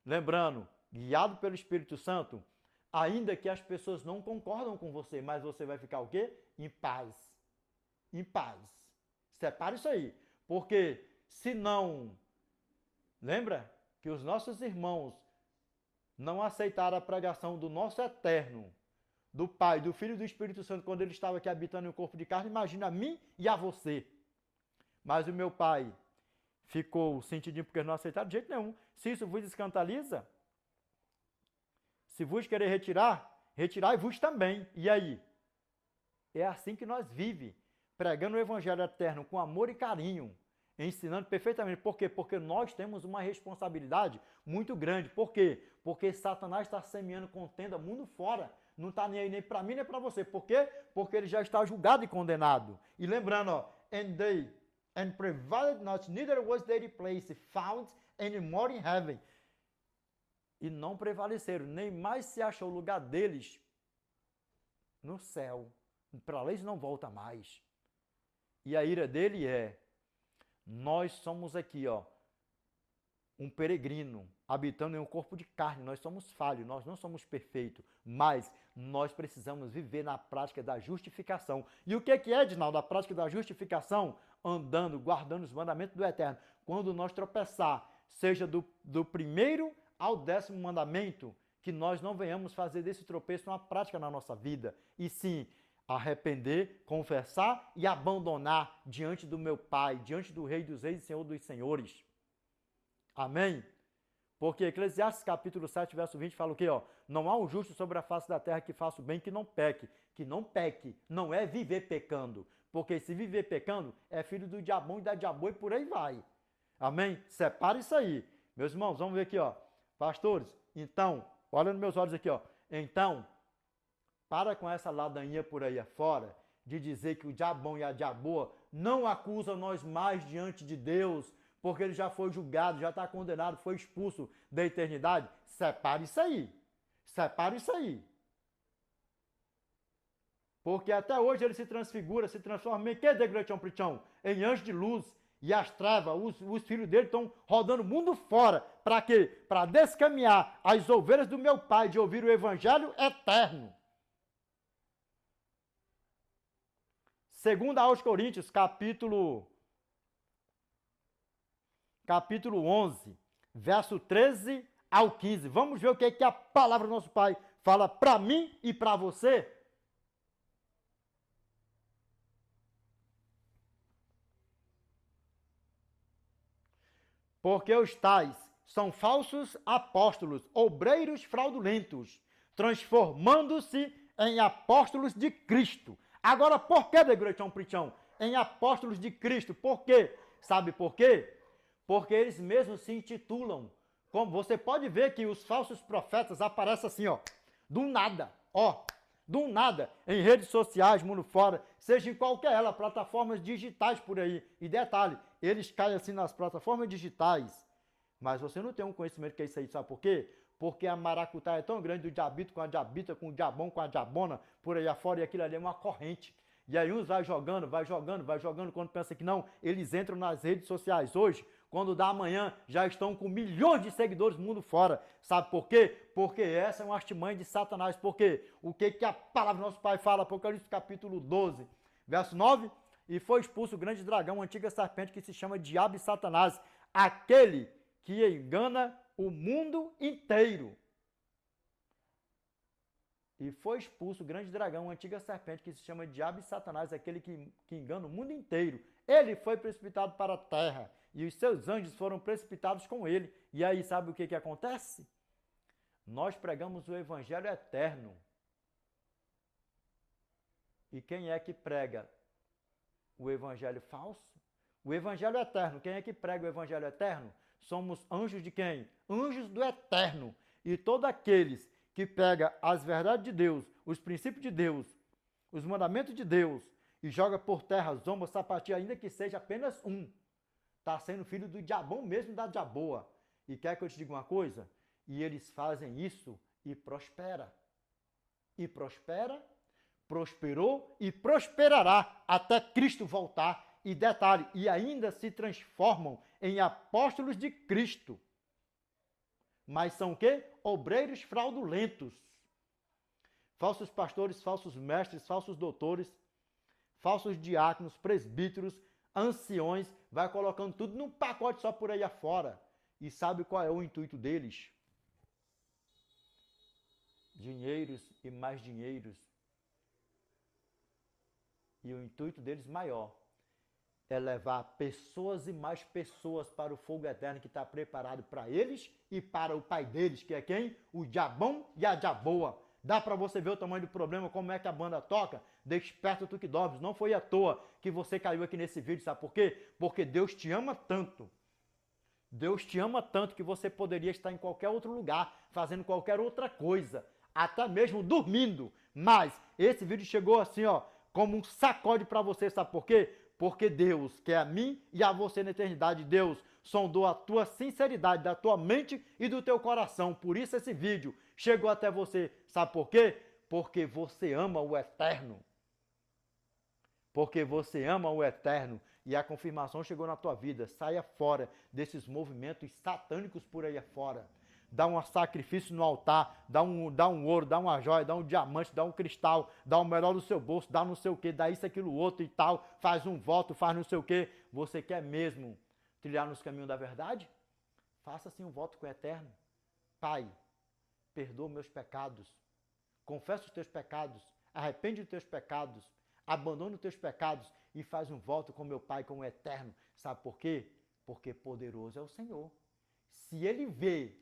lembrando, guiado pelo Espírito Santo, ainda que as pessoas não concordam com você, mas você vai ficar o quê? Em paz. Em paz. Separe isso aí. Porque se não, lembra que os nossos irmãos não aceitaram a pregação do nosso eterno, do Pai, do Filho e do Espírito Santo, quando ele estava aqui habitando em um corpo de carne, imagina a mim e a você. Mas o meu pai ficou sentidinho porque não aceitaram de jeito nenhum. Se isso vos escandaliza, se vos querer retirar, retirai-vos também. E aí? É assim que nós vivemos, pregando o Evangelho eterno com amor e carinho, ensinando perfeitamente. Por quê? Porque nós temos uma responsabilidade muito grande. Por quê? Porque Satanás está semeando contenda mundo fora. Não está nem aí nem para mim nem para você. Por quê? Porque ele já está julgado e condenado. E lembrando, ó, and prevailed not, neither was their place found any more in heaven. E não prevaleceram, nem mais se achou o lugar deles no céu. Para lá eles não volta mais. E a ira dele é, nós somos aqui, ó, um peregrino, habitando em um corpo de carne, nós somos falhos, nós não somos perfeitos, mas nós precisamos viver na prática da justificação. E o que é, Edinaldo, a prática da justificação? Andando, guardando os mandamentos do Eterno. Quando nós tropeçar, seja do primeiro ao 10º mandamento, que nós não venhamos fazer desse tropeço uma prática na nossa vida, e sim arrepender, confessar e abandonar diante do meu Pai, diante do Rei dos Reis e Senhor dos Senhores. Amém? Porque Eclesiastes capítulo 7, verso 20 fala o quê? Ó? Não há um justo sobre a face da terra que faça o bem, que não peque. Que não peque, não é viver pecando. Porque se viver pecando, é filho do diabão e da diabô e por aí vai. Amém? Separe isso aí. Meus irmãos, vamos ver aqui, ó. Pastores, então, olha nos meus olhos aqui, ó. Então, para com essa ladainha por aí afora, de dizer que o diabão e a diaboa não acusam nós mais diante de Deus, porque ele já foi julgado, já está condenado, foi expulso da eternidade. Separe isso aí. Separe isso aí. Porque até hoje ele se transfigura, se transforma em que, Degretião Prichão? Em anjo de luz. E as trevas, os filhos dele estão rodando o mundo fora. Para quê? Para descaminhar as ovelhas do meu Pai de ouvir o Evangelho eterno. Segundo aos Coríntios, capítulo 11, verso 13 ao 15. Vamos ver o que, que a palavra do nosso Pai fala para mim e para você? Porque os tais são falsos apóstolos, obreiros fraudulentos, transformando-se em apóstolos de Cristo. Agora, por que, Degretião Prichão? Em apóstolos de Cristo. Por quê? Sabe por quê? Porque eles mesmos se intitulam. Como você pode ver que os falsos profetas aparecem assim, ó, do nada, ó, do nada, em redes sociais, mundo fora, seja em qualquer ela, plataformas digitais por aí. E detalhe, eles caem assim nas plataformas digitais, mas você não tem um conhecimento que é isso aí, sabe por quê? Porque a maracutaia é tão grande, do diabito com a diabita, com o diabão com a diabona, por aí afora, e aquilo ali é uma corrente. E aí uns vai jogando, quando pensa que não, eles entram nas redes sociais hoje, quando dá amanhã, já estão com milhões de seguidores no mundo fora. Sabe por quê? Porque essa é uma artimanha de Satanás. Por quê? O que a palavra do nosso Pai fala, Apocalipse capítulo 12, verso 9? E foi expulso o grande dragão, a antiga serpente que se chama Diabo e Satanás, aquele que engana o mundo inteiro. E foi expulso o grande dragão, a antiga serpente que se chama Diabo e Satanás, aquele que engana o mundo inteiro. Ele foi precipitado para a terra e os seus anjos foram precipitados com ele. E aí sabe o que acontece? Nós pregamos o evangelho eterno. E quem é que prega o evangelho falso? O evangelho eterno. Quem é que prega o evangelho eterno? Somos anjos de quem? Anjos do eterno. E todos aqueles que pega as verdades de Deus, os princípios de Deus, os mandamentos de Deus e joga por terra, zomba, sapatia, ainda que seja apenas um, está sendo filho do diabão mesmo, da diaboa. E quer que eu te diga uma coisa? E eles fazem isso e prospera. E prospera, prosperou e prosperará até Cristo voltar. E detalhe, e ainda se transformam em apóstolos de Cristo. mas são o quê? Obreiros fraudulentos. Falsos pastores, falsos mestres, falsos doutores, falsos diáconos, presbíteros, anciões, vai colocando tudo num pacote só por aí afora. E sabe qual é o intuito deles? Dinheiros e mais dinheiros. E o intuito deles maior é levar pessoas e mais pessoas para o fogo eterno que está preparado para eles e para o pai deles, que é quem? O diabão e a diaboa. Dá para você ver o tamanho do problema, como é que a banda toca? Desperta tu que dormes. Não foi à toa que você caiu aqui nesse vídeo, sabe por quê? Porque Deus te ama tanto. Deus te ama tanto que você poderia estar em qualquer outro lugar, fazendo qualquer outra coisa, até mesmo dormindo. Mas esse vídeo chegou assim, ó, como um sacode para você, sabe por quê? Porque Deus quer a mim e a você na eternidade. Deus sondou a tua sinceridade, da tua mente e do teu coração. Por isso esse vídeo chegou até você. Sabe por quê? Porque você ama o eterno. Porque você ama o eterno e a confirmação chegou na tua vida. Saia fora desses movimentos satânicos por aí afora. Dá um sacrifício no altar, dá um ouro, dá uma joia, dá um diamante, dá um cristal, dá o melhor do seu bolso, dá não sei o que, dá isso, aquilo, outro e tal, faz um voto, faz não sei o que. Você quer mesmo trilhar nos caminhos da verdade? Faça assim um voto com o eterno. Pai, perdoa meus pecados, confessa os teus pecados, arrepende dos teus pecados, abandona os teus pecados e faz um voto com meu Pai, com o eterno. Sabe por quê? Porque poderoso é o Senhor. Se ele vê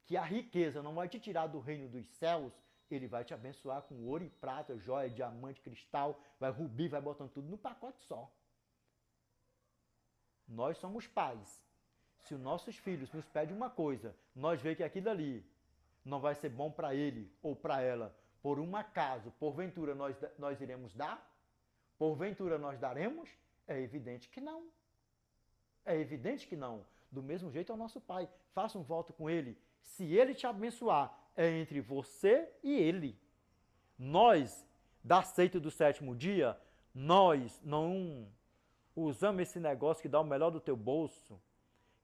que a riqueza não vai te tirar do reino dos céus, ele vai te abençoar com ouro e prata, joia, diamante, cristal, vai rubi, vai botando tudo no pacote só. Nós somos pais. Se os nossos filhos nos pedem uma coisa, nós vemos que aquilo ali não vai ser bom para ele ou para ela, por um acaso, porventura nós iremos dar? Porventura nós daremos? É evidente que não. É evidente que não. Do mesmo jeito é o nosso Pai. Faça um voto com Ele. Se Ele te abençoar, é entre você e Ele. Nós, da seita do sétimo dia, nós não usamos esse negócio que dá o melhor do teu bolso,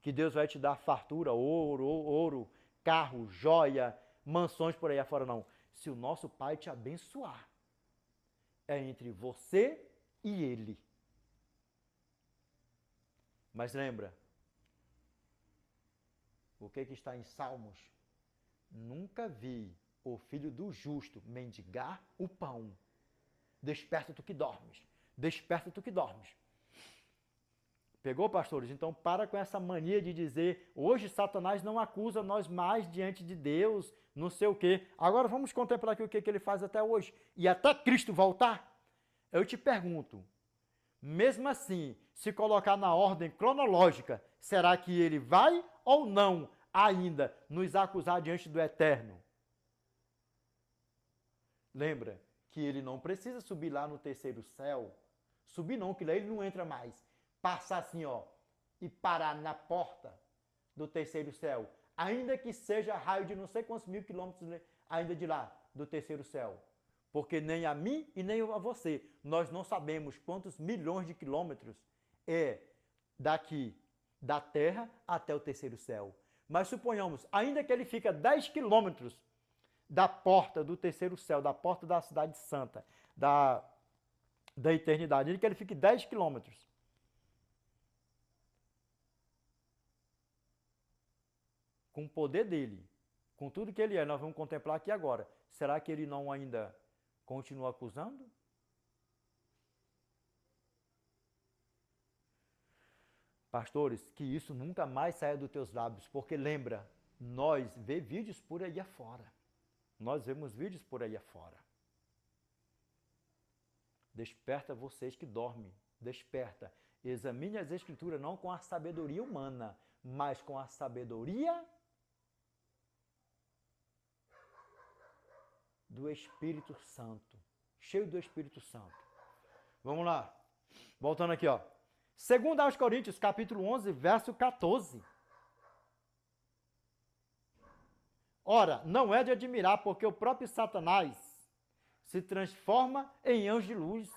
que Deus vai te dar fartura, ouro, carro, joia, mansões por aí afora, não. Se o nosso Pai te abençoar, é entre você e Ele. Mas lembra, o que está em Salmos? Nunca vi o filho do justo mendigar o pão. Desperta tu que dormes. Desperta tu que dormes. Pegou, pastores? Então para com essa mania de dizer, hoje Satanás não acusa nós mais diante de Deus, não sei o quê. Agora vamos contemplar aqui o que ele faz até hoje. E até Cristo voltar. Eu te pergunto, mesmo assim, se colocar na ordem cronológica, será que ele vai ou não ainda nos acusar diante do Eterno? Lembra que ele não precisa subir lá no terceiro céu. Subir não, que lá ele não entra mais. Passar assim, ó, e parar na porta do terceiro céu. Ainda que seja raio de não sei quantos mil quilômetros ainda de lá, do terceiro céu. Porque nem a mim e nem a você, nós não sabemos quantos milhões de quilômetros é daqui, da Terra até o terceiro céu. Mas suponhamos, ainda que ele fica 10 quilômetros da porta do terceiro céu, da porta da cidade santa, da eternidade, ainda que ele fique 10 quilômetros. Com o poder dele, com tudo que ele é, nós vamos contemplar aqui agora. Será que ele não ainda continua acusando? Pastores, que isso nunca mais saia dos teus lábios, porque lembra, nós vemos vídeos por aí afora. Nós vemos vídeos por aí afora. Desperta vocês que dormem, desperta. Examine as Escrituras não com a sabedoria humana, mas com a sabedoria do Espírito Santo. Cheio do Espírito Santo. Vamos lá. Voltando aqui, ó. 2 aos Coríntios, capítulo 11, verso 14. Ora, não é de admirar, porque o próprio Satanás se transforma em anjo de luz.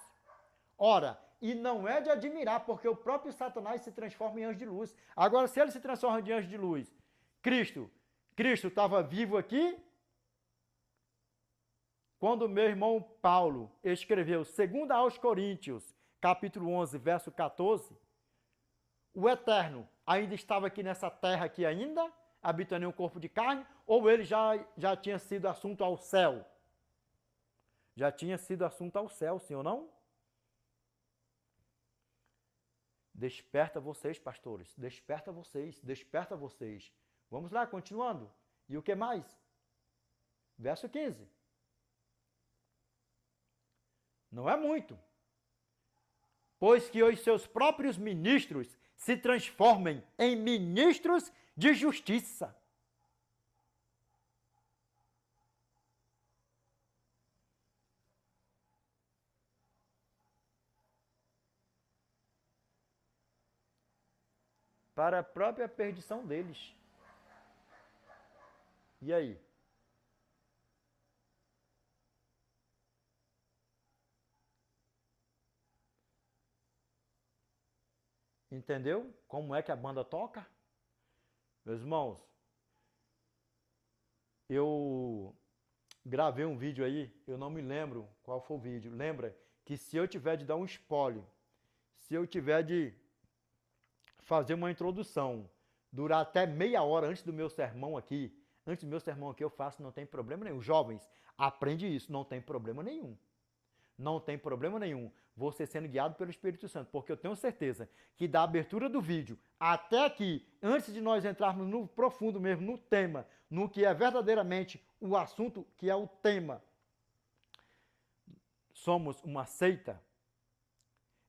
Ora, e não é de admirar, porque o próprio Satanás se transforma em anjo de luz. Agora, se ele se transforma em anjo de luz, Cristo Cristo estava vivo aqui? Quando meu irmão Paulo escreveu 2 aos Coríntios, capítulo 11, verso 14, o Eterno ainda estava aqui nessa terra aqui ainda, habitando em um corpo de carne, ou ele já tinha sido assunto ao céu? Já tinha sido assunto ao céu, sim ou não? Desperta vocês, pastores, desperta vocês, desperta vocês. Vamos lá, continuando. E o que mais? Verso 15. Não é muito. Pois que os seus próprios ministros se transformem em ministros de justiça. Para a própria perdição deles. E aí? Entendeu como é que a banda toca? Meus irmãos, eu gravei um vídeo aí, eu não me lembro qual foi o vídeo. Lembra que se eu tiver de dar um spoiler, se eu tiver de fazer uma introdução, durar até meia hora antes do meu sermão aqui, eu faço, não tem problema nenhum. Jovens, aprende isso, não tem problema nenhum. Não tem problema nenhum você sendo guiado pelo Espírito Santo, porque eu tenho certeza que da abertura do vídeo até aqui, antes de nós entrarmos no profundo mesmo, no tema, no que é verdadeiramente o assunto, que é o tema, somos uma seita,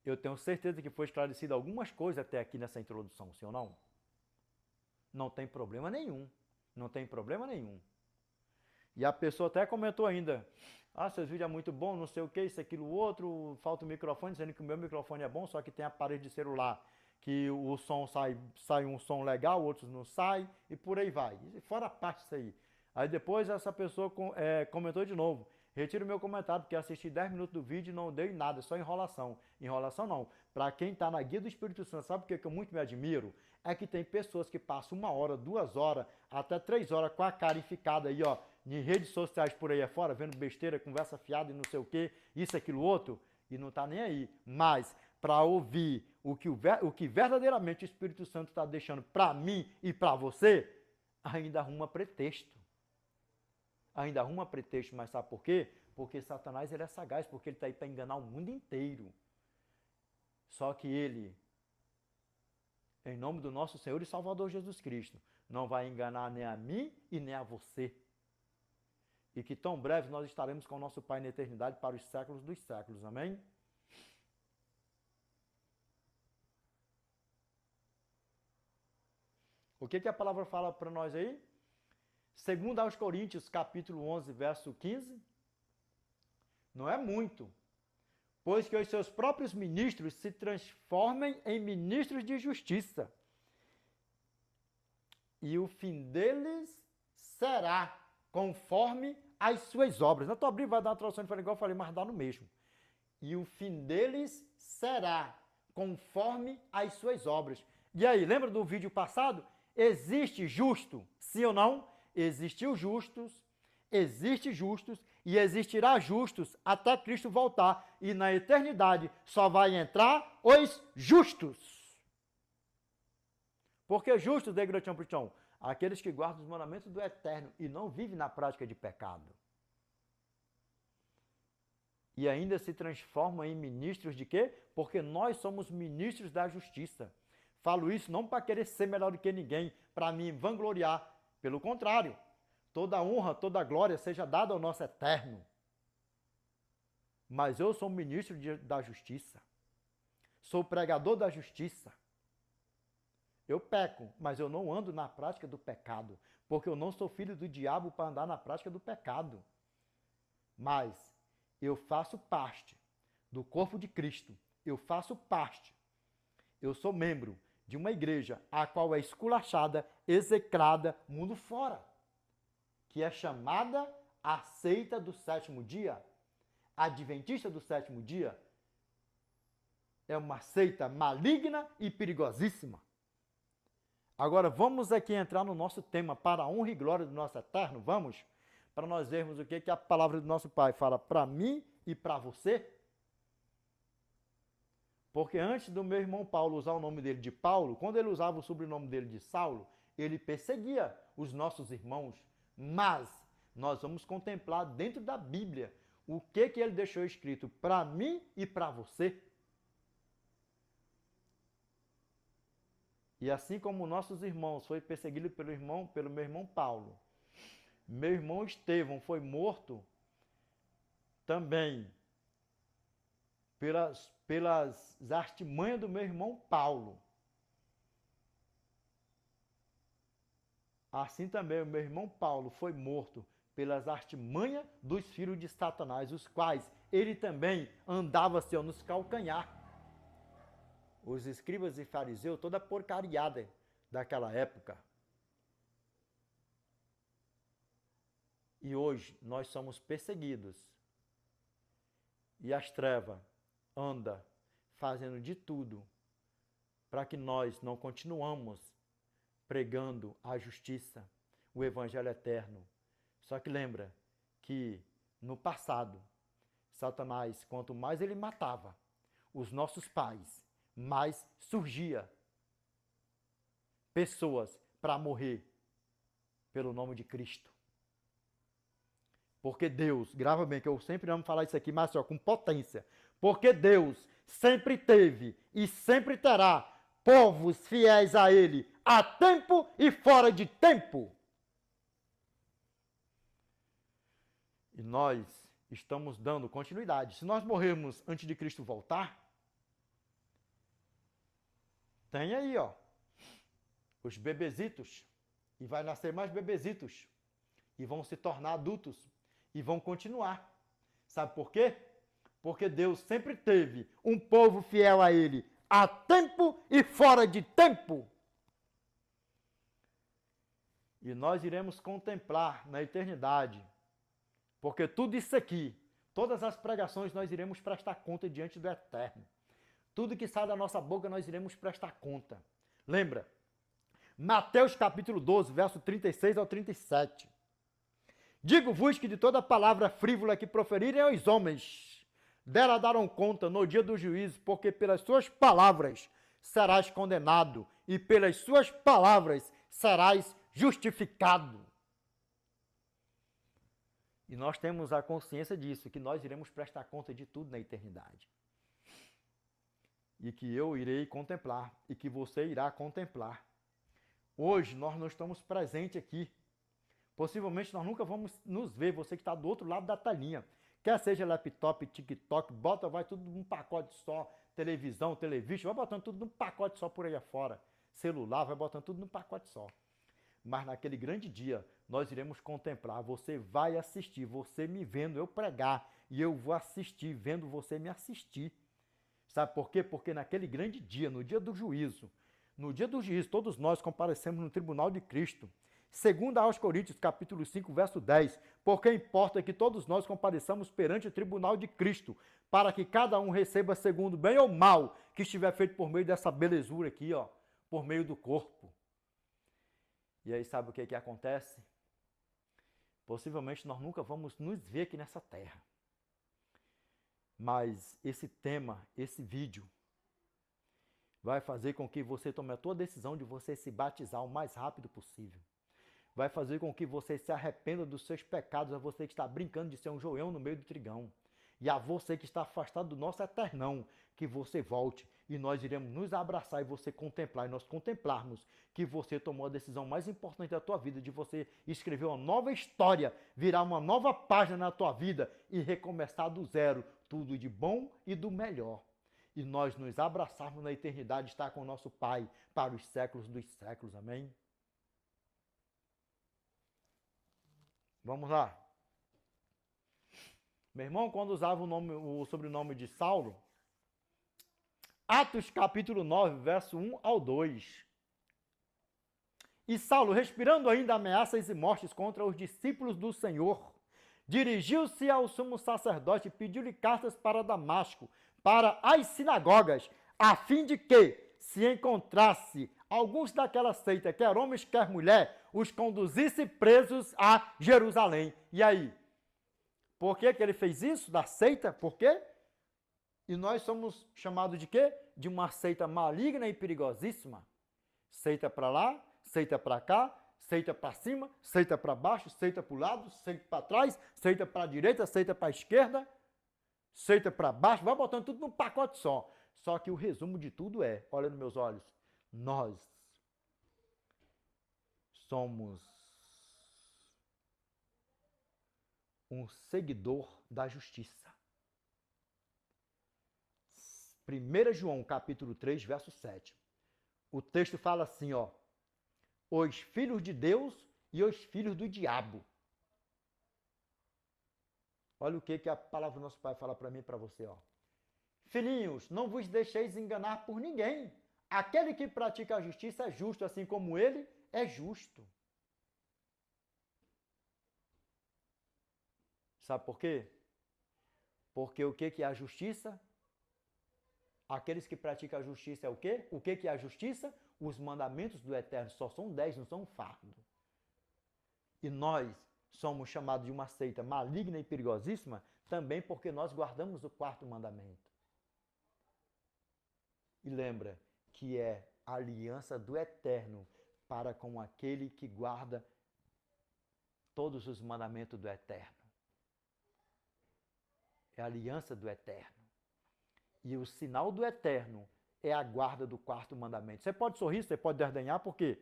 eu tenho certeza que foi esclarecido algumas coisas até aqui nessa introdução, sim ou não? Não tem problema nenhum. Não tem problema nenhum. E a pessoa até comentou ainda, seus vídeos é muito bom, não sei o que, isso, aquilo, outro, falta o microfone, dizendo que o meu microfone é bom, só que tem aparelho de celular, que o som sai um som legal, outros não sai, e por aí vai. E fora a parte disso aí. Aí depois essa pessoa comentou de novo, retiro o meu comentário, porque assisti 10 minutos do vídeo e não deu em nada, só enrolação. Enrolação não. Para quem está na guia do Espírito Santo, sabe o que eu muito me admiro? É que tem pessoas que passam 1 hora, 2 horas, até 3 horas com a cara enficada aí, ó, em redes sociais por aí afora, vendo besteira, conversa fiada e não sei o que, isso, aquilo, outro, e não tá nem aí. Mas, para ouvir o que verdadeiramente o Espírito Santo está deixando para mim e para você, ainda arruma pretexto. Ainda arruma pretexto, mas sabe por quê? Porque Satanás ele é sagaz, porque ele está aí para enganar o mundo inteiro. Só que ele, em nome do nosso Senhor e Salvador Jesus Cristo, não vai enganar nem a mim e nem a você. E que tão breve nós estaremos com o nosso Pai na eternidade para os séculos dos séculos. Amém? O que a palavra fala para nós aí? 2 aos Coríntios, capítulo 11, verso 15. Não é muito. Pois que os seus próprios ministros se transformem em ministros de justiça. E o fim deles será conforme as suas obras. Na tua Bíblia vai dar uma tradução diferente, igual eu falei, mas dá no mesmo. E o fim deles será conforme as suas obras. E aí, lembra do vídeo passado? Existe justo, sim ou não? Existiu justos, existe justos e existirá justos até Cristo voltar. E na eternidade só vai entrar os justos. Por que justos, Degratião Prichão? Aqueles que guardam os mandamentos do Eterno e não vivem na prática de pecado. E ainda se transformam em ministros de quê? Porque nós somos ministros da justiça. Falo isso não para querer ser melhor do que ninguém, para me vangloriar. Pelo contrário, toda honra, toda glória seja dada ao nosso Eterno. Mas eu sou ministro da justiça. Sou pregador da justiça. Eu peco, mas eu não ando na prática do pecado, porque eu não sou filho do diabo para andar na prática do pecado. Mas eu faço parte do corpo de Cristo. Eu faço parte. Eu sou membro de uma igreja a qual é esculachada, execrada, mundo fora, que é chamada a seita do sétimo dia, adventista do sétimo dia. É uma seita maligna e perigosíssima. Agora, vamos aqui entrar no nosso tema, para a honra e glória do nosso Eterno, vamos? Para nós vermos o que a palavra do nosso Pai fala para mim e para você. Porque antes do meu irmão Paulo usar o nome dele de Paulo, quando ele usava o sobrenome dele de Saulo, ele perseguia os nossos irmãos. Mas nós vamos contemplar dentro da Bíblia o que ele deixou escrito para mim e para você. E assim como nossos irmãos foi perseguido pelo meu irmão Paulo, meu irmão Estevão foi morto também pelas artimanhas do meu irmão Paulo. Assim também o meu irmão Paulo foi morto pelas artimanhas dos filhos de Satanás, os quais ele também andava assim, nos calcanhar. Os escribas e fariseus, toda a porcariada daquela época. E hoje nós somos perseguidos. E as trevas anda fazendo de tudo para que nós não continuamos pregando a justiça, o evangelho eterno. Só que lembra que no passado, Satanás, quanto mais ele matava os nossos pais, mais surgia pessoas para morrer pelo nome de Cristo. Porque Deus, grava bem que eu sempre amo falar isso aqui, mas só com potência. Porque Deus sempre teve e sempre terá povos fiéis a Ele, a tempo e fora de tempo. E nós estamos dando continuidade. Se nós morrermos antes de Cristo voltar, tem aí, ó, os bebezitos, e vai nascer mais bebezitos, e vão se tornar adultos, e vão continuar. Sabe por quê? Porque Deus sempre teve um povo fiel a Ele, a tempo e fora de tempo. E nós iremos contemplar na eternidade, porque tudo isso aqui, todas as pregações, nós iremos prestar conta diante do Eterno. Tudo que sai da nossa boca, nós iremos prestar conta. Lembra? Mateus capítulo 12, verso 36 ao 37. Digo-vos que de toda palavra frívola que proferirem aos homens, dela darão conta no dia do juízo, porque pelas suas palavras serás condenado, e pelas suas palavras serás justificado. E nós temos a consciência disso, que nós iremos prestar conta de tudo na eternidade. E que eu irei contemplar, e que você irá contemplar. Hoje nós não estamos presentes aqui. Possivelmente nós nunca vamos nos ver, você que está do outro lado da telinha. Quer seja laptop, TikTok, vai tudo num pacote só. Televisão, vai botando tudo num pacote só por aí afora. Celular, vai botando tudo num pacote só. Mas naquele grande dia, nós iremos contemplar. Você vai assistir, você me vendo eu pregar. E eu vou assistir, vendo você me assistir. Sabe por quê? Porque naquele grande dia, no dia do juízo, todos nós comparecemos no tribunal de Cristo. Segundo aos Coríntios, capítulo 5, verso 10, porque importa que todos nós compareçamos perante o tribunal de Cristo, para que cada um receba segundo bem ou mal que estiver feito por meio dessa belezura aqui, ó, por meio do corpo. E aí sabe o que acontece? Possivelmente nós nunca vamos nos ver aqui nessa terra. Mas esse tema, esse vídeo, vai fazer com que você tome a tua decisão de você se batizar o mais rápido possível. Vai fazer com que você se arrependa dos seus pecados, a você que está brincando de ser um joelhão no meio do trigão. E a você que está afastado do nosso eternão, que você volte e nós iremos nos abraçar e você contemplar, e nós contemplarmos que você tomou a decisão mais importante da tua vida, de você escrever uma nova história, virar uma nova página na tua vida e recomeçar do zero, tudo de bom e do melhor. E nós nos abraçarmos na eternidade, estar com o nosso Pai para os séculos dos séculos. Amém? Vamos lá. Meu irmão, quando usava o sobrenome de Saulo, Atos capítulo 9, verso 1 ao 2. E Saulo, respirando ainda ameaças e mortes contra os discípulos do Senhor, dirigiu-se ao sumo sacerdote e pediu-lhe cartas para Damasco, para as sinagogas, a fim de que, se encontrasse alguns daquela seita, quer homens, quer mulher, os conduzisse presos a Jerusalém. E aí? Por que que ele fez isso da seita? Por quê? E nós somos chamados de quê? De uma seita maligna e perigosíssima. Seita para lá, seita para cá, seita para cima, seita para baixo, seita para o lado, seita para trás, seita para a direita, seita para a esquerda, seita para baixo, vai botando tudo num pacote só. Só que o resumo de tudo é, olha nos meus olhos, nós somos um seguidor da justiça. 1 João capítulo 3, verso 7. O texto fala assim, ó, os filhos de Deus e os filhos do diabo. Olha o que a palavra do nosso Pai fala para mim e para você, ó. Filhinhos, não vos deixeis enganar por ninguém. Aquele que pratica a justiça é justo, assim como ele é justo. Sabe por quê? Porque o que é a justiça? Aqueles que praticam a justiça é o quê? O que é a justiça? Os mandamentos do Eterno. Só são 10, não são um fardo. E nós somos chamados de uma seita maligna e perigosíssima também porque nós guardamos o 4º mandamento. E lembra que é a aliança do Eterno para com aquele que guarda todos os mandamentos do Eterno. É a aliança do Eterno. E o sinal do Eterno é a guarda do 4º mandamento. Você pode sorrir, você pode desdenhar, porque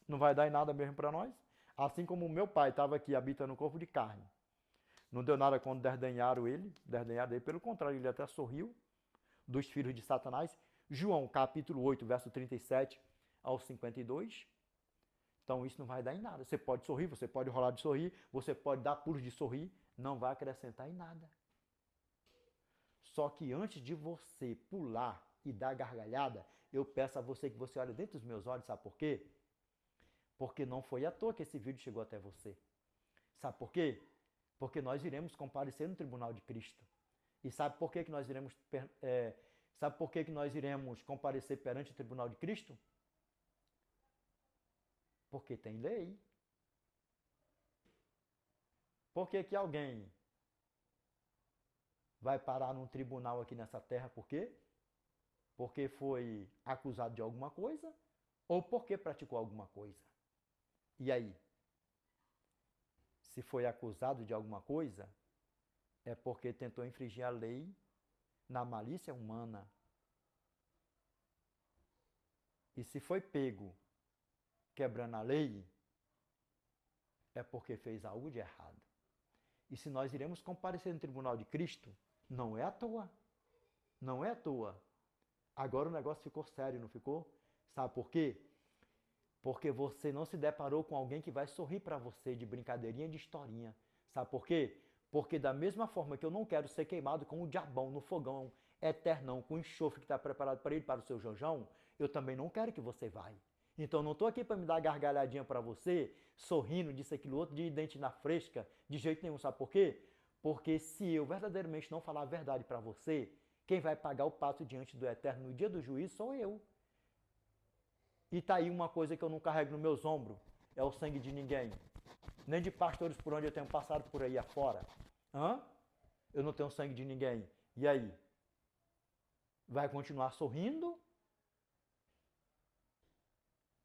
não vai dar em nada mesmo para nós. Assim como o meu pai estava aqui, habita no corpo de carne. Não deu nada quando desdenharam ele, pelo contrário, ele até sorriu dos filhos de Satanás. João capítulo 8, verso 37 ao 52. Então isso não vai dar em nada. Você pode sorrir, você pode rolar de sorrir, você pode dar pulos de sorrir, não vai acrescentar em nada. Só que antes de você pular e dar gargalhada, eu peço a você que você olhe dentro dos meus olhos, sabe por quê? Porque não foi à toa que esse vídeo chegou até você. Sabe por quê? Porque nós iremos comparecer no tribunal de Cristo. E sabe por que nós iremos comparecer perante o tribunal de Cristo? Porque tem lei. Por que alguém vai parar num tribunal aqui nessa terra? Por quê? Porque foi acusado de alguma coisa ou porque praticou alguma coisa? E aí? Se foi acusado de alguma coisa, é porque tentou infringir a lei na malícia humana. E se foi pego quebrando a lei, é porque fez algo de errado. E se nós iremos comparecer no tribunal de Cristo, não é à toa. Não é à toa. Agora o negócio ficou sério, não ficou? Sabe por quê? Porque você não se deparou com alguém que vai sorrir para você de brincadeirinha, de historinha. Sabe por quê? Porque da mesma forma que eu não quero ser queimado com o diabão no fogão eternão, com o enxofre que está preparado para ele, para o seu jojão, eu também não quero que você vá. Então não estou aqui para me dar gargalhadinha para você, sorrindo, disso, aquilo, outro, de dente na fresca, de jeito nenhum. Sabe por quê? Porque se eu verdadeiramente não falar a verdade para você, quem vai pagar o pato diante do Eterno no dia do juízo sou eu. E tá aí uma coisa que eu não carrego nos meus ombros, é o sangue de ninguém. Nem de pastores por onde eu tenho passado por aí afora. Eu não tenho sangue de ninguém. E aí? Vai continuar sorrindo?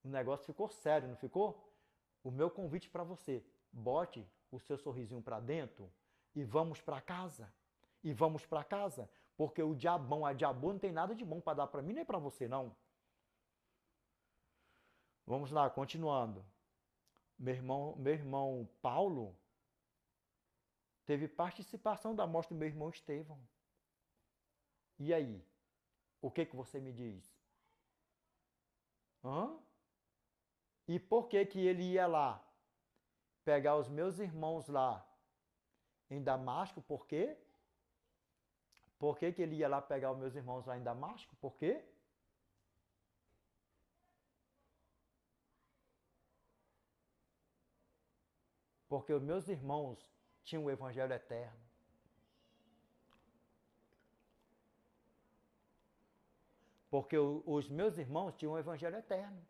O negócio ficou sério, não ficou? O meu convite para você, bote o seu sorrisinho para dentro e vamos para casa. E vamos para casa, porque o diabão, a diabô não tem nada de bom para dar para mim nem para você, não. Vamos lá, continuando. Meu irmão Paulo teve participação da morte do meu irmão Estevão. E aí? O que você me diz? E por que ele ia lá pegar os meus irmãos lá em Damasco? Por quê? Por que ele ia lá pegar os meus irmãos lá em Damasco? Por quê? Porque os meus irmãos tinham o evangelho eterno. Porque os meus irmãos tinham o evangelho eterno.